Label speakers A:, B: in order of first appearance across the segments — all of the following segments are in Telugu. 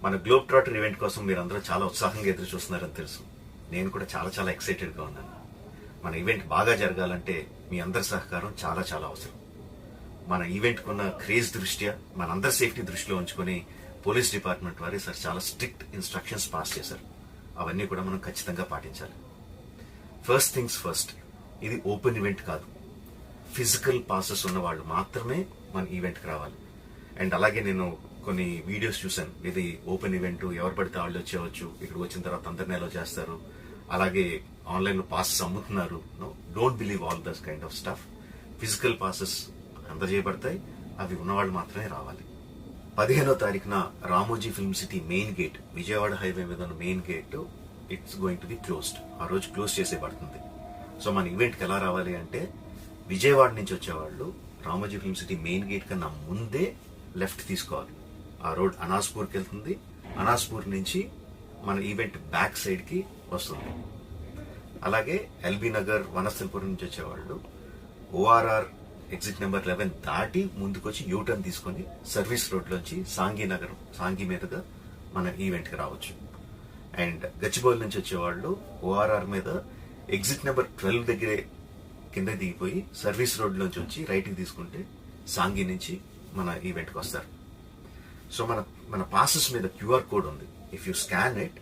A: మన గ్లోబ్ ట్రాటర్ ఈవెంట్ కోసం మీరందరూ చాలా ఉత్సాహంగా ఎదురు చూస్తున్నారని తెలుసు. నేను కూడా చాలా చాలా ఎక్సైటెడ్గా ఉన్నాను. మన ఈవెంట్ బాగా జరగాలంటే మీ అందరి సహకారం చాలా చాలా అవసరం. మన ఈవెంట్కి ఉన్న క్రేజ్ దృష్ట్యా మనందరి సేఫ్టీ దృష్టిలో ఉంచుకొని పోలీస్ డిపార్ట్మెంట్ వారు సార్ చాలా స్ట్రిక్ట్ ఇన్స్ట్రక్షన్స్ పాస్ చేశారు. అవన్నీ కూడా మనం ఖచ్చితంగా పాటించాలి. ఫస్ట్ థింగ్స్ ఫస్ట్, ఇది ఓపెన్ ఈవెంట్ కాదు. ఫిజికల్ పాసెస్ ఉన్న వాళ్ళు మాత్రమే మన ఈవెంట్కి రావాలి. అండ్ అలాగే నేను కొన్ని వీడియోస్ చూశాను, ఇది ఓపెన్ ఈవెంట్, ఎవరు పడితే వాళ్ళు వచ్చేవచ్చు, ఇక్కడికి వచ్చిన తర్వాత అందరినీ ఎలా చేస్తారు, అలాగే ఆన్లైన్లో పాసెస్ అమ్ముతున్నారు. Don't believe all this kind of stuff. Physical passes అందజేయబడతాయి, అవి ఉన్నవాళ్ళు మాత్రమే రావాలి. 15వ తారీఖున Ramoji film city main gate, Vijayawada highway మీద ఉన్న main gate it's going to be closed. ఆ రోజు క్లోజ్ చేసేయబడుతుంది. సో మన ఈవెంట్కి ఎలా రావాలి అంటే, విజయవాడ నుంచి వచ్చేవాళ్ళు Ramoji film city main gate కన్నా ముందే లెఫ్ట్ తీసుకోవాలి. ఆ రోడ్ అనాస్పూర్కి వెళ్తుంది. అనాస్పూర్ నుంచి మన ఈవెంట్ బ్యాక్ సైడ్కి వస్తుంది. అలాగే ఎల్బీ నగర్, వనస్థలపురం నుంచి వచ్చేవాళ్ళు ఓఆర్ఆర్ ఎగ్జిట్ నెంబర్ 11 దాటి ముందుకొచ్చి యూటర్న్ తీసుకొని సర్వీస్ రోడ్లోంచి సాంఘీ మీదుగా మన ఈవెంట్కి రావచ్చు. అండ్ గచ్చిబౌలి నుంచి వచ్చేవాళ్ళు ఓఆర్ఆర్ మీద ఎగ్జిట్ నెంబర్ 12 దగ్గరే కింద దిగిపోయి సర్వీస్ రోడ్లోంచి వచ్చి రైట్కి తీసుకుంటే సాంఘీ నుంచి మన ఈవెంట్కి వస్తారు. సో మన పాసెస్ మీద క్యూఆర్ కోడ్ ఉంది. If you scan it,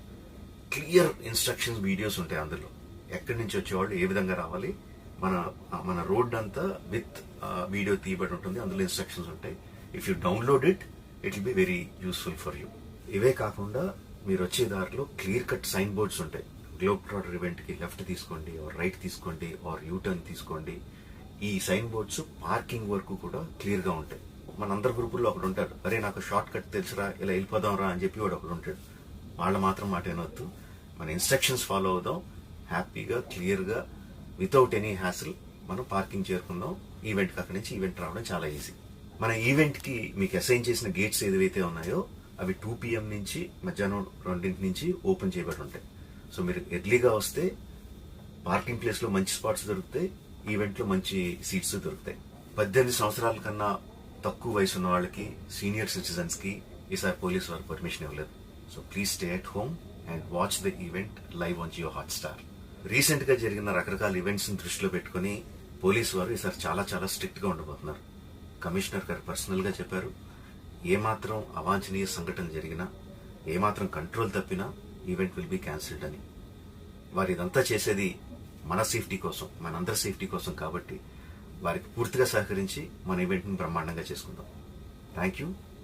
A: clear instructions videos ఉంటాయి అందులో. ఎక్కడి నుంచి వచ్చేవాళ్ళు ఏ విధంగా రావాలి, మన రోడ్ అంతా విత్ వీడియో తీయబడి ఉంటుంది. అందులో ఇన్స్ట్రక్షన్స్ ఉంటాయి. If you download it will be very useful for you. ఇవే కాకుండా మీరు వచ్చే దారిలో క్లియర్ కట్ సైన్ బోర్డ్స్ ఉంటాయి. గ్లోబ్ ట్రాటర్ ఈవెంట్కి లెఫ్ట్ తీసుకోండి, ఆర్ రైట్ తీసుకోండి, ఆర్ యూటర్న్ తీసుకోండి. ఈ సైన్ బోర్డ్స్ పార్కింగ్ వరకు కూడా క్లియర్గా ఉంటాయి. మనందరి గ్రూపుల్లో ఒకడు ఉంటాడు, అరే నాకు షార్ట్ కట్ తెలుసురా, ఇలా వెళ్ళిపోదాం రా అని చెప్పి వాడు ఒకడు ఉంటాడు. వాళ్ళ మాత్రం మాట వినొద్దు. మన ఇన్స్ట్రక్షన్స్ ఫాలో అవుదాం. హ్యాపీగా క్లియర్గా వితౌట్ ఎనీ హ్యాసిల్ మనం పార్కింగ్ చేరుకుందాం. ఈవెంట్కి అక్కడి నుంచి ఈవెంట్ రావడం చాలా ఈజీ. మన ఈవెంట్కి మీకు అసైన్ చేసిన గేట్స్ ఏదైతే ఉన్నాయో అవి 2 PM నుంచి మధ్యాహ్నం 2 నుంచి ఓపెన్ చేయబడి ఉంటాయి. సో మీరు ఎర్లీగా వస్తే పార్కింగ్ ప్లేస్లో మంచి స్పాట్స్ దొరుకుతాయి, ఈవెంట్లో మంచి సీట్స్ దొరుకుతాయి. 18 సంవత్సరాల కన్నా తక్కువ వయసు ఉన్న వాళ్ళకి, సీనియర్ సిటిజన్స్కి ఈసారి పోలీస్ వారు పర్మిషన్ ఇవ్వలేదు. So please stay at home and watch the event live on Jio Hotstar. రీసెంట్గా జరిగిన రకరకాల ఈవెంట్స్ని దృష్టిలో పెట్టుకుని పోలీసు వారు ఈసారి చాలా చాలా స్ట్రిక్ట్గా ఉండబోతున్నారు. కమిషనర్ గారు పర్సనల్గా చెప్పారు, ఏమాత్రం అవాంఛనీయ సంఘటన జరిగినా, ఏమాత్రం కంట్రోల్ తప్పినా ఈవెంట్ విల్ బి క్యాన్సిల్డ్ అని. వారు ఇదంతా చేసేది మన సేఫ్టీ కోసం, మనందరి సేఫ్టీ కోసం. కాబట్టి వారికి పూర్తిగా సహకరించి మన ఈవెంట్ని బ్రహ్మాండంగా చేసుకుందాం. Thank you.